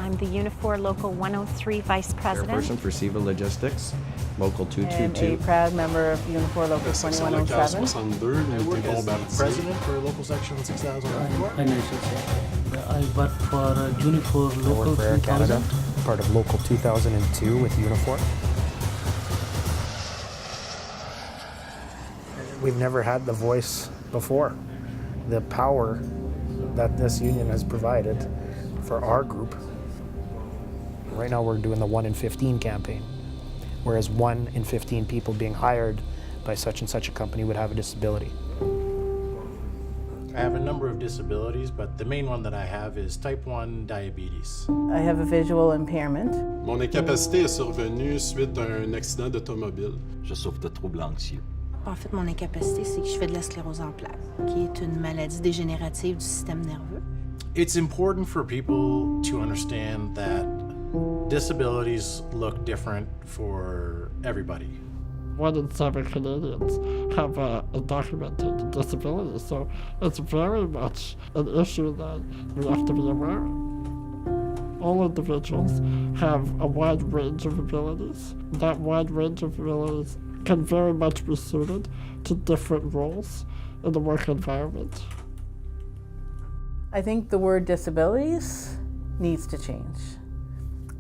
I'm the Unifor Local 103 Vice President. Chairperson for Civil Logistics, Local And 222. a proud member of Unifor Local 2107. I work as president for local section 6004. Financial sector. I work for Unifor I Local work for Air 2000. Canada, part of Local 2002 with Unifor. We've never had the voice before. The power that this union has provided for our group. Right now we're doing the 1 in 15 campaign, whereas 1 in 15 people being hired by such and such a company would have a disability. I have a number of disabilities, but the main one that I have is type 1 diabetes. I have a visual impairment. Mon incapacité est survenue suite à un accident d'automobile. Je souffre de troubles anxieux. En fait, mon incapacité, c'est que je fais de la sclérose en plaques, qui est une maladie dégénérative du système nerveux. It's important for people to understand that disabilities look different for everybody. 1 in 7 Canadians have a documented disability, so it's very much an issue that we have to be aware of. All individuals have a wide range of abilities. That wide range of abilities can very much be suited to different roles in the work environment. I think the word disabilities needs to change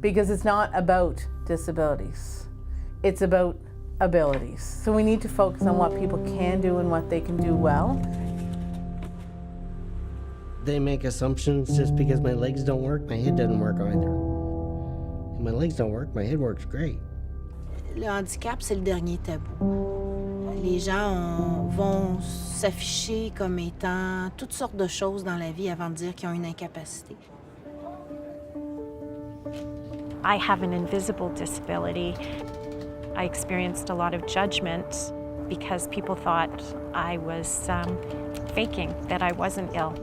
because it's not about disabilities. It's about abilities. So we need to focus on what people can do and what they can do well. They make assumptions just because my legs don't work, my head doesn't work either. If my legs don't work, my head works great. Le handicap, c'est le dernier tabou. Les gens vont s'afficher comme étant toutes sortes de choses dans la vie avant de dire qu'ils ont une incapacité. I have an invisible disability. I experienced a lot of judgment because people thought I was faking, that I wasn't ill.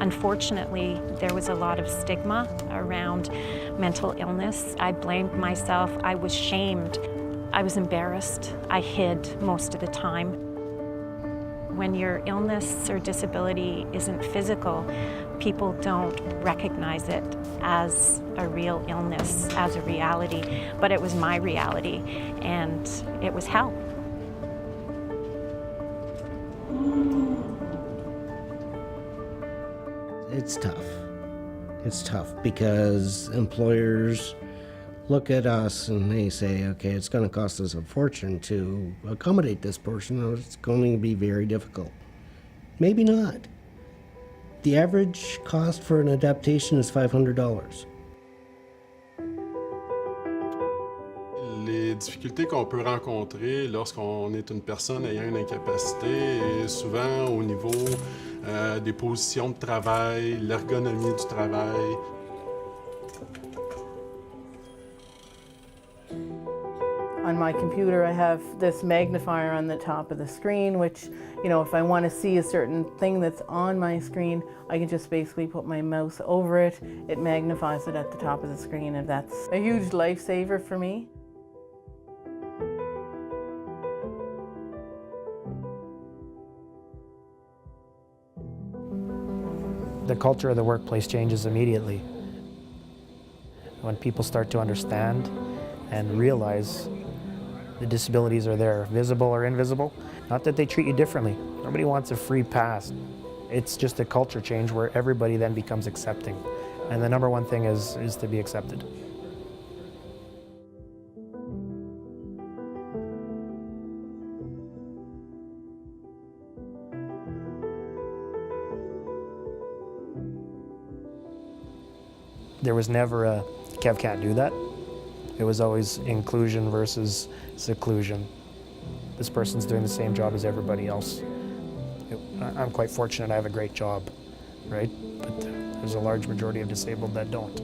Unfortunately, there was a lot of stigma around mental illness. I blamed myself. I was shamed. I was embarrassed. I hid most of the time. When your illness or disability isn't physical, people don't recognize it as a real illness, as a reality. But it was my reality, and it was hell. It's tough. It's tough because employers look at us and they say, okay, it's going to cost us a fortune to accommodate this person, or it's going to be very difficult. Maybe not. The average cost for an adaptation is $500. Les difficultés qu'on peut rencontrer lorsqu'on est une personne ayant une incapacité est souvent au niveau des positions de travail, l'ergonomie du travail. On my computer, I have this magnifier on the top of the screen, which, you know, if I want to see a certain thing that's on my screen, I can just basically put my mouse over it. It magnifies it at the top of the screen, and that's a huge lifesaver for me. The culture of the workplace changes immediately. When people start to understand and realize the disabilities are there, visible or invisible. Not that they treat you differently. Nobody wants a free pass. It's just a culture change where everybody then becomes accepting. And the number one thing is to be accepted. There was never a, Kev can't do that. It was always inclusion versus seclusion. This person's doing the same job as everybody else. I'm quite fortunate I have a great job, right? But there's a large majority of disabled that don't.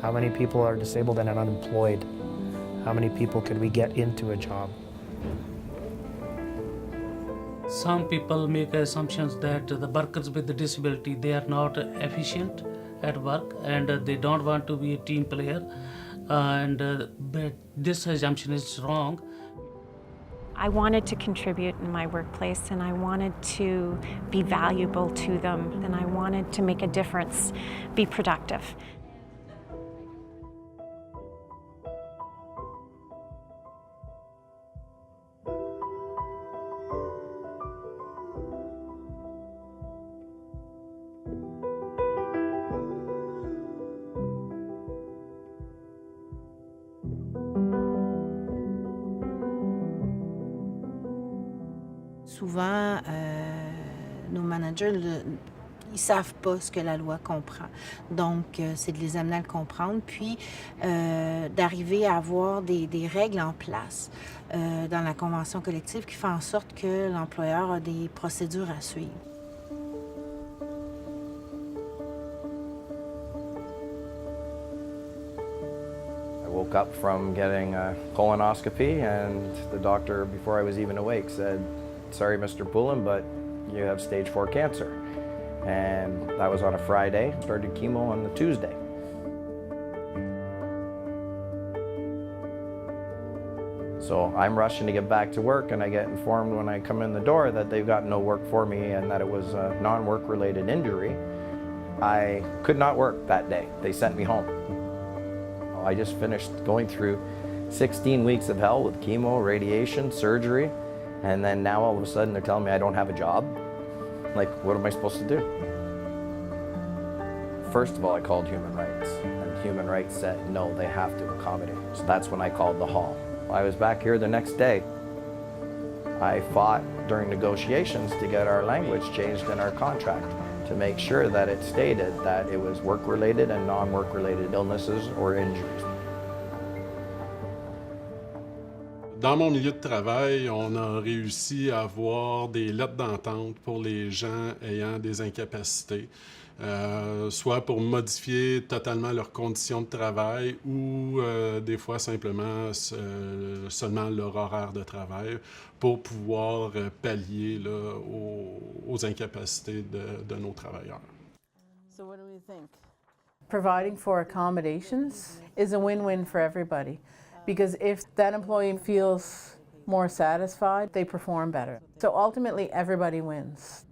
How many people are disabled and unemployed? How many people could we get into a job? Some people make assumptions that the workers with the disability, they are not efficient at work and they don't want to be a team player, but this assumption is wrong. I wanted to contribute in my workplace, and I wanted to be valuable to them, and I wanted to make a difference, be productive. Souvent, nos managers, ils savent pas ce que la loi comprend. Donc, c'est de les amener à le comprendre, puis d'arriver à avoir des règles en place dans la convention collective qui fait en sorte que l'employeur a des procédures à suivre. I woke up from getting a colonoscopy, and the doctor, before I was even awake, said, "Sorry, Mr. Poulin, but you have stage 4 cancer." And that was on a Friday. Started chemo on the Tuesday. So I'm rushing to get back to work, and I get informed when I come in the door that they've got no work for me and that it was a non-work related injury. I could not work that day. They sent me home. I just finished going through 16 weeks of hell with chemo, radiation, surgery, and then now all of a sudden they're telling me I don't have a job. Like, what am I supposed to do? First of all, I called Human Rights, and Human Rights said, no, they have to accommodate. So that's when I called the hall. I was back here the next day. I fought during negotiations to get our language changed in our contract to make sure that it stated that it was work-related and non-work-related illnesses or injuries. Dans mon milieu de travail, on a réussi à avoir des lettres d'entente pour les gens ayant des incapacités, soit pour modifier totalement leurs conditions de travail ou des fois simplement seulement leur horaire de travail pour pouvoir pallier là, aux incapacités de nos travailleurs. So what do we think? Providing for accommodations is a win-win for everybody. Because if that employee feels more satisfied, they perform better. So ultimately, everybody wins.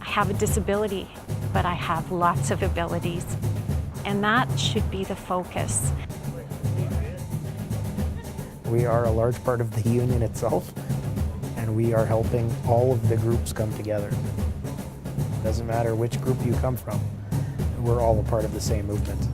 I have a disability, but I have lots of abilities, and that should be the focus. We are a large part of the union itself, and we are helping all of the groups come together. It doesn't matter which group you come from, we're all a part of the same movement.